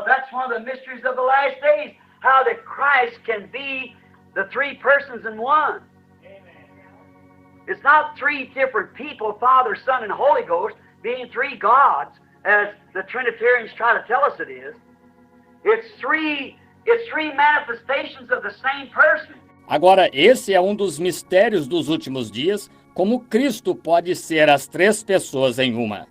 That's one of the mysteries of the last days, how that Christ can be the three persons in one. It's not three different people, Father, Son, and Holy Ghost, being three gods, as the Trinitarians try to tell us it is. It's three manifestations of the same person. Agora, esse é um dos mistérios dos últimos dias, como Cristo pode ser as três pessoas em uma.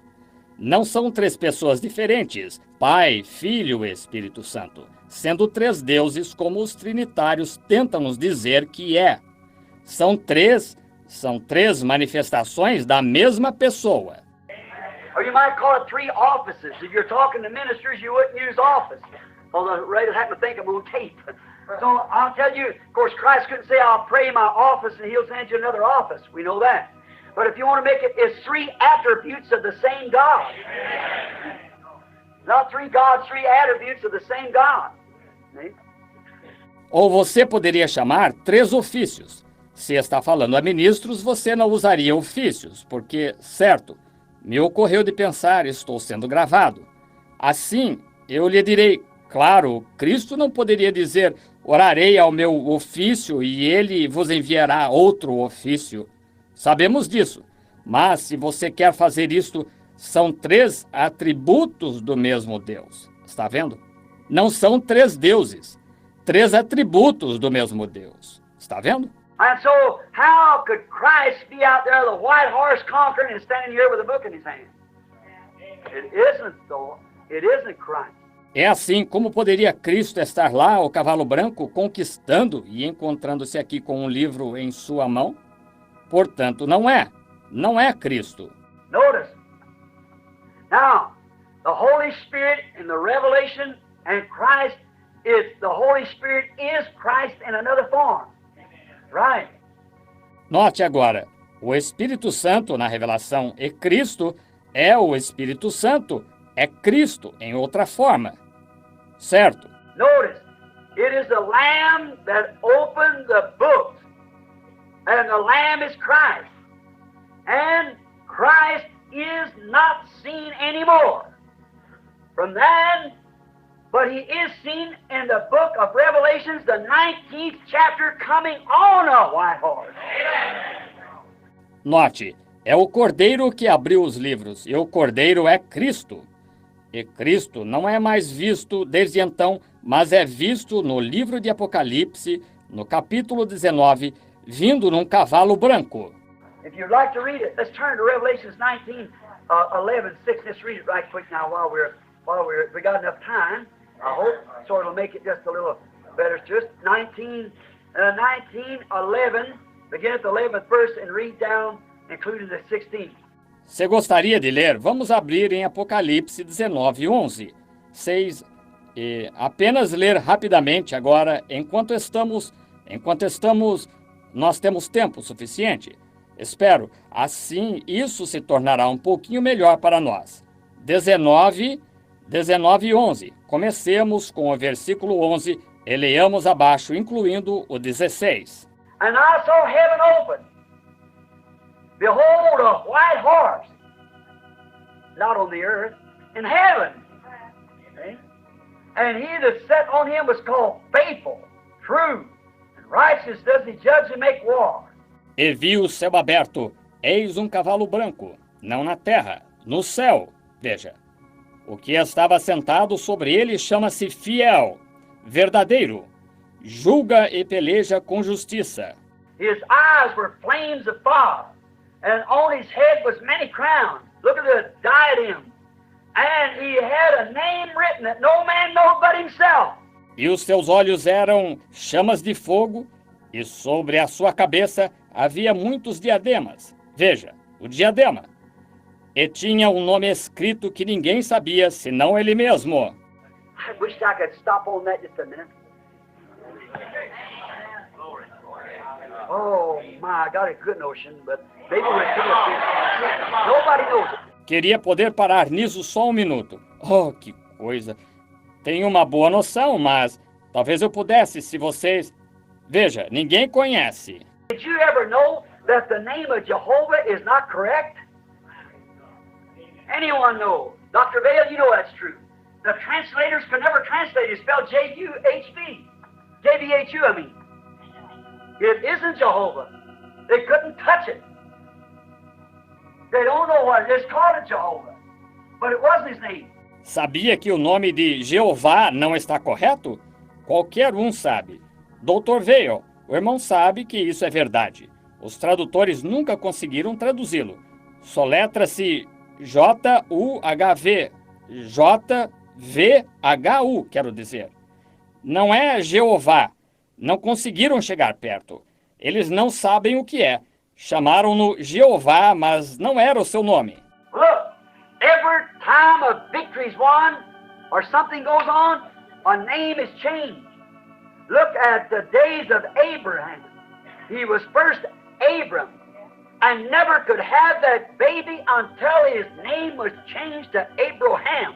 Não são três pessoas diferentes, Pai, Filho e Espírito Santo, sendo três deuses como os trinitários tentam nos dizer que é. São três manifestações da mesma pessoa. Or you might call it three offices. If you're talking to ministers, you wouldn't use office. Although Ray would happen to think I'm on tape. So I'll tell you, of course, Christ couldn't say, I'll pray in my office and he'll send you another office. We know that. But if you want to make it, it's three attributes of the same God. Not three gods, three attributes of the same God. See? Ou você poderia chamar três ofícios. Se está falando a ministros, você não usaria ofícios, porque, certo, me ocorreu de pensar, estou sendo gravado. Assim, eu lhe direi, claro, Cristo não poderia dizer, orarei ao meu ofício e ele vos enviará outro ofício. Sabemos disso, mas se você quer fazer isto, são três atributos do mesmo Deus. Está vendo? Não são três deuses, três atributos do mesmo Deus. Está vendo? And so, how could Christ be out there, the white horse conquering, and standing here with a book in his hand? It isn't, though. It isn't Christ. É assim como poderia Cristo estar lá, o cavalo branco, conquistando e encontrando-se aqui com um livro em sua mão? Portanto, não é Cristo. Notice. Now, the Holy Spirit in the Revelation and Christ is, the Holy Spirit is Christ in another form. Right. Note agora, o Espírito Santo na revelação e Cristo é o Espírito Santo, é Cristo em outra forma. Certo? Notice, it is the Lamb that opened the book, and the Lamb is Christ. And Christ is not seen anymore. From then, but he is seen in the book of Revelations, the 19th chapter, coming on a white horse. Note, é o Cordeiro que abriu os livros, e o Cordeiro é Cristo. E Cristo não é mais visto desde então, mas é visto no livro de Apocalipse, no capítulo 19, vindo num cavalo branco. If you'd like to read it, let's turn to Revelations 19, 11, 6. Let's read it right quick now while we got enough time. I hope, so it'll make it just a little better. Just 19, 11, begin at the 11th verse and read down, including the 16th. Se gostaria de ler, vamos abrir em Apocalipse 19, 11, 6, e apenas ler rapidamente agora, enquanto estamos, nós temos tempo suficiente. Espero, assim isso se tornará um pouquinho melhor para nós. 19 e 11. Comecemos com o versículo 11 e leamos abaixo, incluindo o 16. And I saw heaven open. Behold, a white horse, not on the earth, in heaven. Okay? And he that sat on him was called Faithful, True, and Righteous does he judge and make war. E vi o céu aberto, eis um cavalo branco, não na terra, no céu. Veja, o que estava sentado sobre ele chama-se Fiel, verdadeiro, julga e peleja com justiça. His eyes were flames of fire, and on his head was many crowns. Look at the diadem. And he had a name written that no man knows but himself. E os seus olhos eram chamas de fogo, e sobre a sua cabeça havia muitos diademas. Veja, o diadema. E tinha um nome escrito que ninguém sabia, senão ele mesmo. I wish I could stop on that just a minute. Oh my, I got a good notion, but maybe we'll see it. Nobody knows it. Queria poder parar nisso só um minuto. Oh, que coisa. Tenho uma boa noção, mas talvez eu pudesse se vocês... Veja, ninguém conhece. Did you ever know that the name of Jehovah is not correct? Anyone know? Dr. Vail, you know that's true. The translators could never translate it. It's spelled J-U-H-V. J-V-H-U, I mean. It isn't Jehovah. They couldn't touch it. They don't know what it is. Called it Jehovah. But it wasn't his name. Sabia que o nome de Jeová não está correto? Qualquer um sabe. Dr. Vail, o irmão sabe que isso é verdade. Os tradutores nunca conseguiram traduzi-lo. Soletra-se J-U-H-V. J-V-H-U, quero dizer. Não é Jeová. Não conseguiram chegar perto. Eles não sabem o que é. Chamaram-no Jeová, mas não era o seu nome. Look, every time a victory's won or something goes on, a name is changed. Look at the days of Abraham. He was first Abram and never could have that baby until his name was changed to Abraham.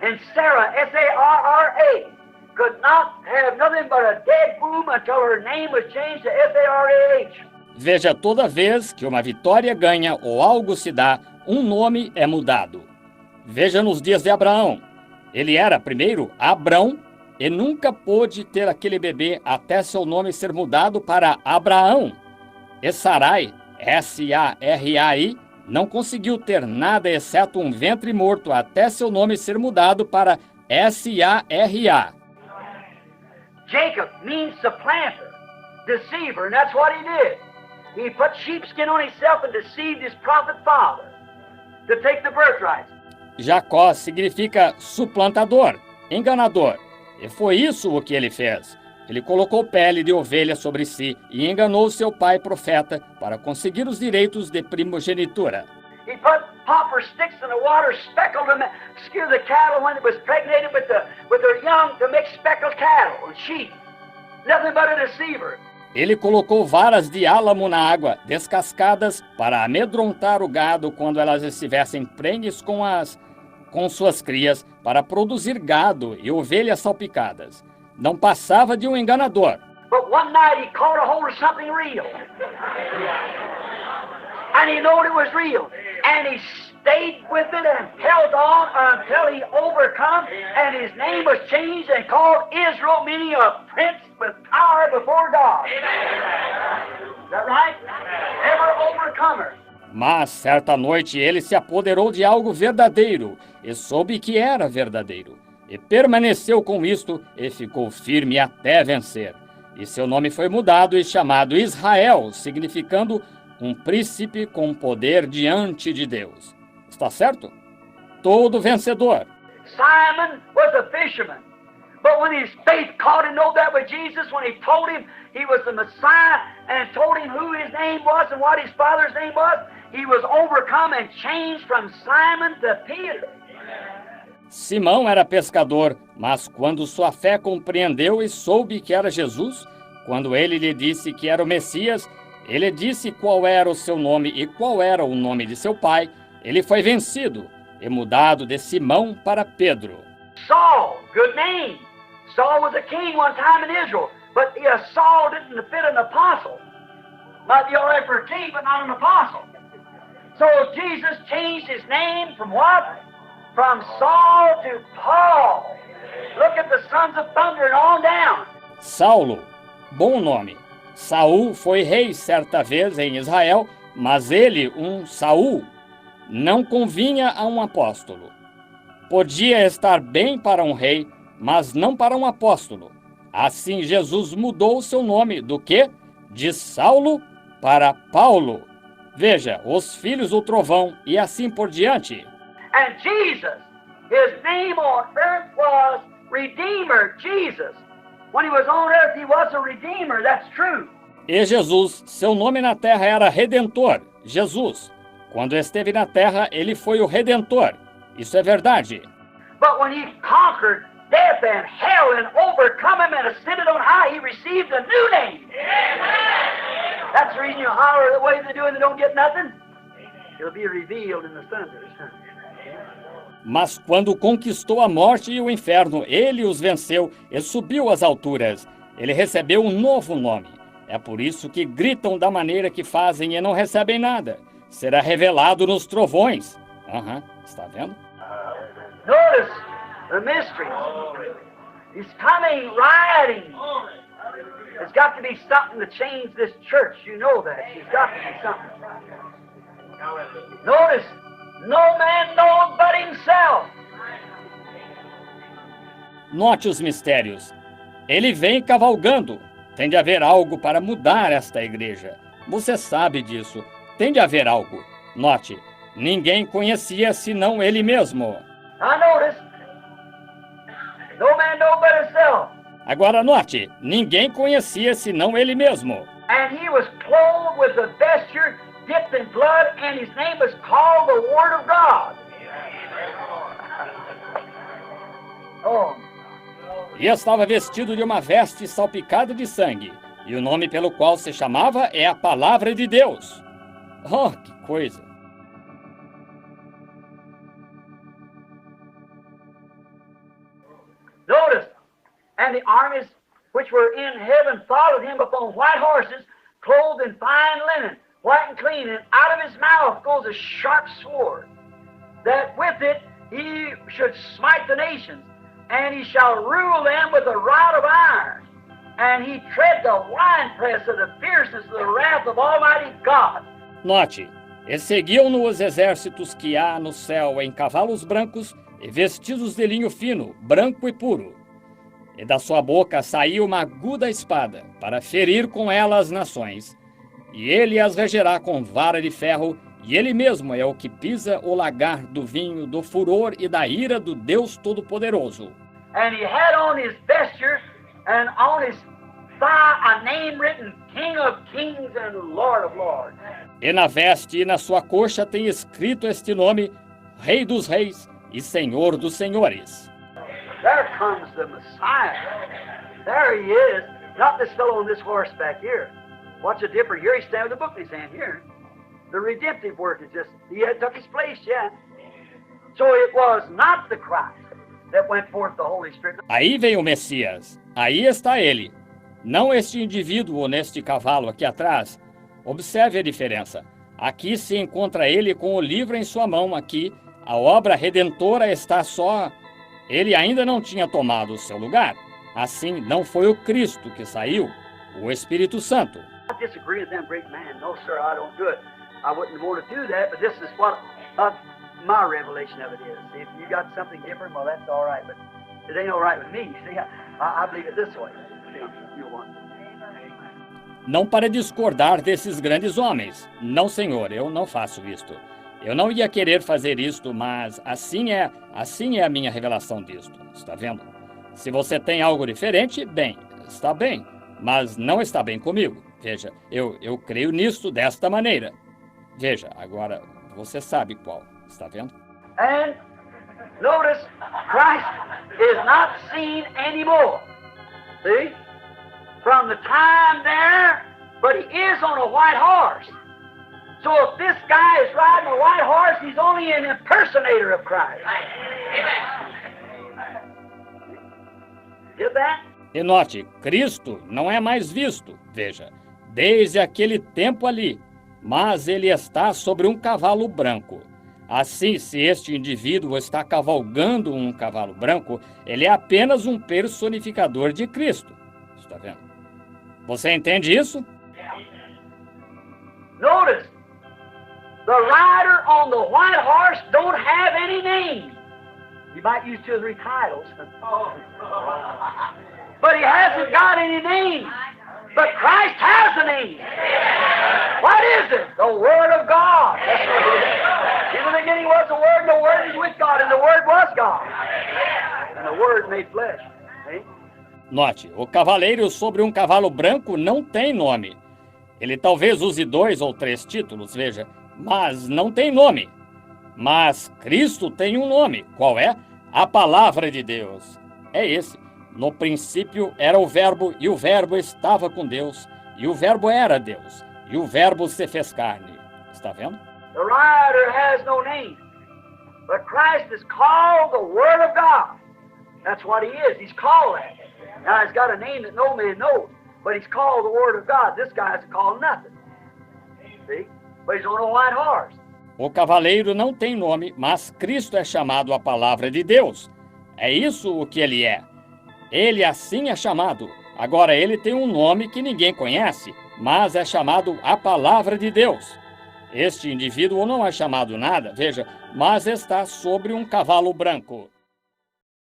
And Sarah, S-A-R-R-A, could not have nothing but a dead womb until her name was changed to S-A-R-A-H. Veja, toda vez que uma vitória ganha ou algo se dá, um nome é mudado. Veja nos dias de Abraão. Ele era primeiro Abrão e nunca pôde ter aquele bebê até seu nome ser mudado para Abraão. E Sarai, S-A-R-A-I, não conseguiu ter nada exceto um ventre morto até seu nome ser mudado para S-A-R-A. Jacob means supplanter, deceiver, and that's what he did. He put sheepskin on himself and deceived his prophet father to take the birthright. Jacó significa suplantador, enganador. E foi isso o que ele fez. Ele colocou pele de ovelha sobre si e enganou seu pai profeta para conseguir os direitos de primogenitura. He put poplar sticks in the water, speckled them, skewered the cattle when it was pregnated with their young to make speckled cattle and sheep. Nothing but a deceiver. Ele colocou varas de álamo na água, descascadas, para amedrontar o gado quando elas estivessem prenhes com suas crias, para produzir gado e ovelhas salpicadas. Não passava de um enganador. But one night he caught a hold of something real. And he knew it was real. And he stayed with it and held on until he overcome, and his name was changed and called Israel, meaning a prince with power before God. Is that right? Ever overcomer. Mas, certa noite, ele se apoderou de algo verdadeiro e soube que era verdadeiro. E permaneceu com isto e ficou firme até vencer. E seu nome foi mudado e chamado Israel, significando um príncipe com poder diante de Deus. Está certo? Todo vencedor. Simon was a fisherman. But when his faith caught him, know that was Jesus, when he told him he was the Messiah and told him who his name was and what his father's name was, he was overcome and changed from Simon to Peter. Simão era pescador, mas quando sua fé compreendeu e soube que era Jesus, quando ele lhe disse que era o Messias, ele disse qual era o seu nome e qual era o nome de seu pai, ele foi vencido e mudado de Simão para Pedro. Saul, good name. Saul was a king one time in Israel, but Saul didn't fit an apostle. Might be all right for a king, but not an apostle. So Jesus changed his name from what? From Saul to Paul. Look at the sons of thunder and on down. Saulo, bom nome. Saul foi rei certa vez em Israel, mas ele, Saul, não convinha a um apóstolo. Podia estar bem para um rei, mas não para um apóstolo. Assim Jesus mudou o seu nome do quê? De Saulo para Paulo. Veja, os filhos do trovão e assim por diante. And Jesus, his name on earth was Redeemer, Jesus. When he was on earth, he was a Redeemer, that's true. E Jesus, seu nome na terra era Redentor, Jesus. Quando esteve na terra, ele foi o Redentor. Isso é verdade. But when he conquered death and hell and overcome him and ascended on high, he received a new name. Amen. That's the reason you holler the way they do and they don't get nothing. It'll be revealed in the thunders. Mas quando conquistou a morte e o inferno, ele os venceu e subiu às alturas. Ele recebeu um novo nome. É por isso que gritam da maneira que fazem e não recebem nada. Será revelado nos trovões. Está vendo? Notice, the mystery. He's coming riding. There's got to be something to change this church. You know that. There's got to be something. Notice, no man knows but himself. Note os mistérios. Ele vem cavalgando. Tem de haver algo para mudar esta igreja. Você sabe disso. Tem de haver algo. Note, ninguém conhecia senão ele mesmo. Now notice, no man knows but himself. Agora note, ninguém conhecia senão ele mesmo. And he was clothed with a vesture dipped in blood, and his name was called the Word of God. Oh. E estava vestido de uma veste salpicada de sangue, e o nome pelo qual se chamava é a Palavra de Deus. Oh, que coisa! Notice, and the armies which were in heaven followed him upon white horses, clothed in fine linen, white and clean, and out of his mouth goes a sharp sword, that with it he should smite the nations, and he shall rule them with a rod of iron, and he tread the winepress of the fierceness of the wrath of Almighty God. Note, e seguiam-no os exércitos que há no céu em cavalos brancos e vestidos de linho fino, branco e puro. E da sua boca saiu uma aguda espada, para ferir com ela as nações. E ele as regerá com vara de ferro, e ele mesmo é o que pisa o lagar do vinho, do furor e da ira do Deus Todo-Poderoso. And he had on his vesture and on his thigh a name written, King of Kings and Lord of Lords. E na veste e na sua coxa tem escrito este nome, Rei dos Reis e Senhor dos Senhores. There comes the Messiah. There he is. Not this fellow on this horse back here. What's the difference? Here he's standing with a book in his hand here. The redemptive work is just, he had took his place, yeah. So it was not the Christ that went forth the Holy Spirit. Aí vem o Messias. Aí está ele. Não este indivíduo neste cavalo aqui atrás. Observe a diferença. Aqui se encontra ele com o livro em sua mão. Aqui, a obra redentora está só. Ele ainda não tinha tomado o seu lugar. Assim, não foi o Cristo que saiu, o Espírito Santo. I disagree with them great man. No, sir, I don't do it. I wouldn't want to do that, but this is what my revelation of it is. If you got something different, well, that's all right, but it ain't all right with me. See, I believe it this way. You want. Não para discordar desses grandes homens. Não, senhor, eu não faço isto. Eu não ia querer fazer isto, mas assim é a minha revelação disto. Está vendo? Se você tem algo diferente, bem, está bem, mas não está bem comigo. Veja, eu creio nisto desta maneira. Veja, agora você sabe qual. Está vendo? And notice, Christ is not seen anymore. See? From the time there, but he is on a white horse. So if this guy is riding a white horse, he's only an impersonator of Christ. Get that? E note, Cristo não é mais visto, veja, desde aquele tempo ali, mas ele está sobre um cavalo branco. Assim, se este indivíduo está cavalgando um cavalo branco, ele é apenas um personificador de Cristo. Está vendo? Você entende isso? Notice, the rider on the white horse don't have any name. You might use 2 or 3 titles. But he hasn't got any name. But Christ has a name. What is it? The Word of God. That's what it is. In the beginning was the Word, and the Word is with God, and the Word was God. And the Word made flesh. See? Note, o cavaleiro sobre um cavalo branco não tem nome. Ele talvez use 2 ou 3 títulos, veja, mas não tem nome. Mas Cristo tem um nome. Qual é? A Palavra de Deus. É esse. No princípio era o Verbo, e o Verbo estava com Deus, e o Verbo era Deus, e o Verbo se fez carne. Está vendo? The rider has no name, but Christ is called the Word of God. That's what he is. He's called that. Now he's got a name that no man knows, but he's called the Word of God. This guy's called nothing. See? But he's on a white horse. O cavaleiro não tem nome, mas Cristo é chamado a Palavra de Deus. É isso o que ele é. Ele assim é chamado. Agora, ele tem um nome que ninguém conhece, mas é chamado a Palavra de Deus. Este indivíduo não é chamado nada, veja, mas está sobre um cavalo branco.